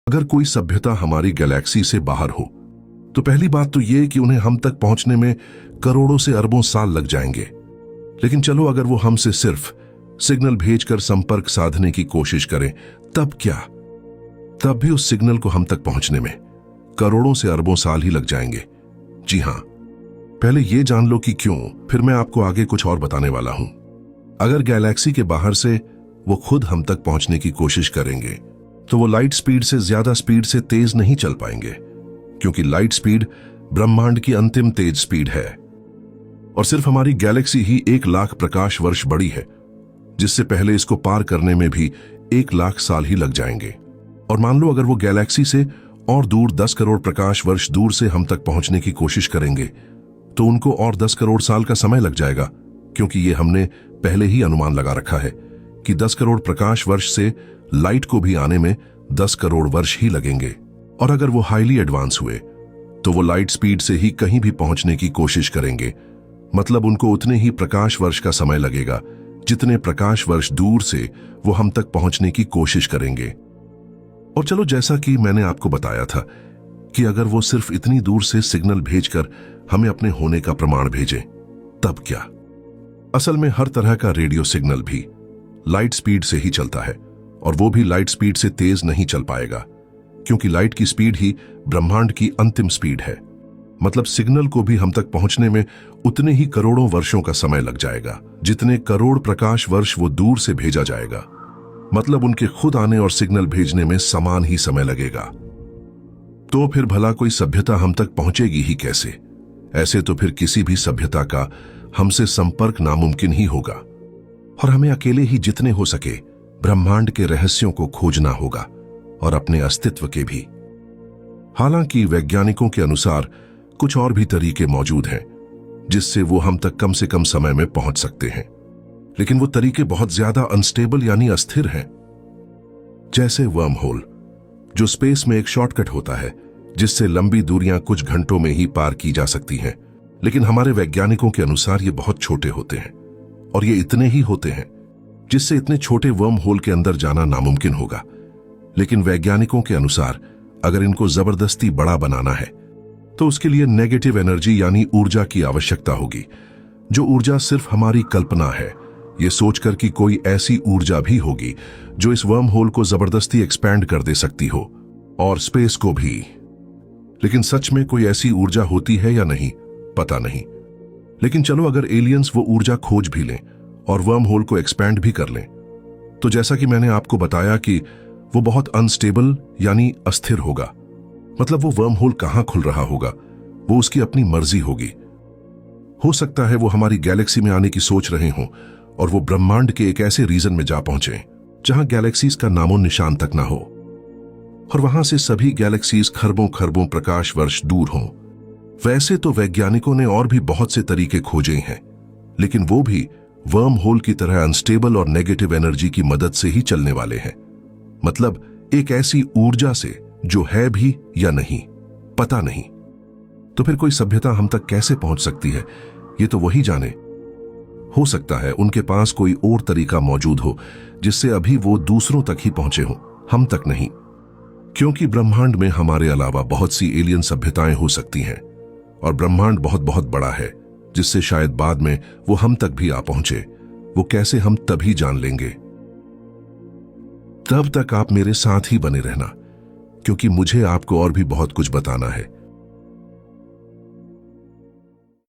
अगर कोई सभ्यता हमारी गैलेक्सी से बाहर हो तो पहली बात तो यह कि उन्हें हम तक पहुंचने में करोड़ों से अरबों साल लग जाएंगे। लेकिन चलो अगर वो हमसे सिर्फ सिग्नल भेजकर संपर्क साधने की कोशिश करें, तब क्या? तब भी उस सिग्नल को हम तक पहुंचने में करोड़ों से अरबों साल ही लग जाएंगे। जी हां, पहले यह जान लो कि क्यों, फिर मैं आपको आगे कुछ और बताने वाला हूं। अगर गैलेक्सी के बाहर से वो खुद हम तक पहुंचने की कोशिश करेंगे तो वो लाइट स्पीड से ज्यादा स्पीड से तेज नहीं चल पाएंगे, क्योंकि लाइट स्पीड ब्रह्मांड की अंतिम तेज स्पीड है और सिर्फ हमारी गैलेक्सी ही 1,00,000 प्रकाश वर्ष बड़ी है, जिससे पहले इसको पार करने में भी 1,00,000 साल ही लग जाएंगे। और मान लो अगर वो गैलेक्सी से और दूर 10 करोड़ प्रकाश वर्ष दूर से हम तक पहुंचने की कोशिश करेंगे तो उनको और 10 करोड़ साल का समय लग जाएगा, क्योंकि ये हमने पहले ही अनुमान लगा रखा है कि 10 करोड़ प्रकाश वर्ष से लाइट को भी आने में 10 करोड़ वर्ष ही लगेंगे। और अगर वो हाईली एडवांस हुए तो वो लाइट स्पीड से ही कहीं भी पहुंचने की कोशिश करेंगे, मतलब उनको उतने ही प्रकाश वर्ष का समय लगेगा जितने प्रकाश वर्ष दूर से वो हम तक पहुंचने की कोशिश करेंगे। और चलो, जैसा कि मैंने आपको बताया था कि अगर वो सिर्फ इतनी दूर से सिग्नल भेजकर हमें अपने होने का प्रमाण भेजें, तब क्या? असल में हर तरह का रेडियो सिग्नल भी लाइट स्पीड से ही चलता है, और वो भी लाइट स्पीड से तेज नहीं चल पाएगा, क्योंकि लाइट की स्पीड ही ब्रह्मांड की अंतिम स्पीड है। मतलब सिग्नल को भी हम तक पहुंचने में उतने ही करोड़ों वर्षों का समय लग जाएगा जितने करोड़ प्रकाश वर्ष वो दूर से भेजा जाएगा। मतलब उनके खुद आने और सिग्नल भेजने में समान ही समय लगेगा। तो फिर भला कोई सभ्यता हम तक पहुंचेगी ही कैसे? ऐसे तो फिर किसी भी सभ्यता का हमसे संपर्क नामुमकिन ही होगा, और हमें अकेले ही जितने हो सके ब्रह्मांड के रहस्यों को खोजना होगा, और अपने अस्तित्व के भी। हालांकि वैज्ञानिकों के अनुसार कुछ और भी तरीके मौजूद हैं जिससे वो हम तक कम से कम समय में पहुंच सकते हैं, लेकिन वो तरीके बहुत ज्यादा अनस्टेबल यानी अस्थिर हैं। जैसे वर्म होल, जो स्पेस में एक शॉर्टकट होता है जिससे लंबी दूरियां कुछ घंटों में ही पार की जा सकती हैं, लेकिन हमारे वैज्ञानिकों के अनुसार ये बहुत छोटे होते हैं, और ये इतने ही होते हैं जिससे इतने छोटे वर्म होल के अंदर जाना नामुमकिन होगा। लेकिन वैज्ञानिकों के अनुसार अगर इनको जबरदस्ती बड़ा बनाना है तो उसके लिए नेगेटिव एनर्जी यानी ऊर्जा की आवश्यकता होगी, जो ऊर्जा सिर्फ हमारी कल्पना है, ये सोचकर कि कोई ऐसी ऊर्जा भी होगी जो इस वर्म होल को जबरदस्ती एक्सपैंड कर दे सकती हो, और स्पेस को भी। लेकिन सच में कोई ऐसी ऊर्जा होती है या नहीं, पता नहीं। लेकिन चलो अगर एलियंस वो ऊर्जा खोज भी लें और वर्म होल को एक्सपैंड भी कर लें, तो जैसा कि मैंने आपको बताया कि वो बहुत अनस्टेबल यानी अस्थिर होगा। मतलब वो वर्म होल कहां खुल रहा होगा वो उसकी अपनी मर्जी होगी। हो सकता है वो हमारी गैलेक्सी में आने की सोच रहे हों और वो ब्रह्मांड के एक ऐसे रीजन में जा पहुंचे जहां गैलेक्सीज का नामो निशान तक ना हो, और वहां से सभी गैलेक्सीज खरबों खरबों प्रकाश वर्ष दूर हों। वैसे तो वैज्ञानिकों ने और भी बहुत से तरीके खोजे हैं, लेकिन वो भी वर्म होल की तरह अनस्टेबल और नेगेटिव एनर्जी की मदद से ही चलने वाले हैं। मतलब एक ऐसी ऊर्जा से जो है भी या नहीं, पता नहीं। तो फिर कोई सभ्यता हम तक कैसे पहुंच सकती है, ये तो वही जाने। हो सकता है उनके पास कोई और तरीका मौजूद हो जिससे अभी वो दूसरों तक ही पहुंचे हों, हम तक नहीं, क्योंकि ब्रह्मांड में हमारे अलावा बहुत सी एलियन सभ्यताएं हो सकती हैं, और ब्रह्मांड बहुत बहुत बड़ा है, जिससे शायद बाद में वो हम तक भी आ पहुंचे। वो कैसे, हम तभी जान लेंगे। तब तक आप मेरे साथ ही बने रहना, क्योंकि मुझे आपको और भी बहुत कुछ बताना है।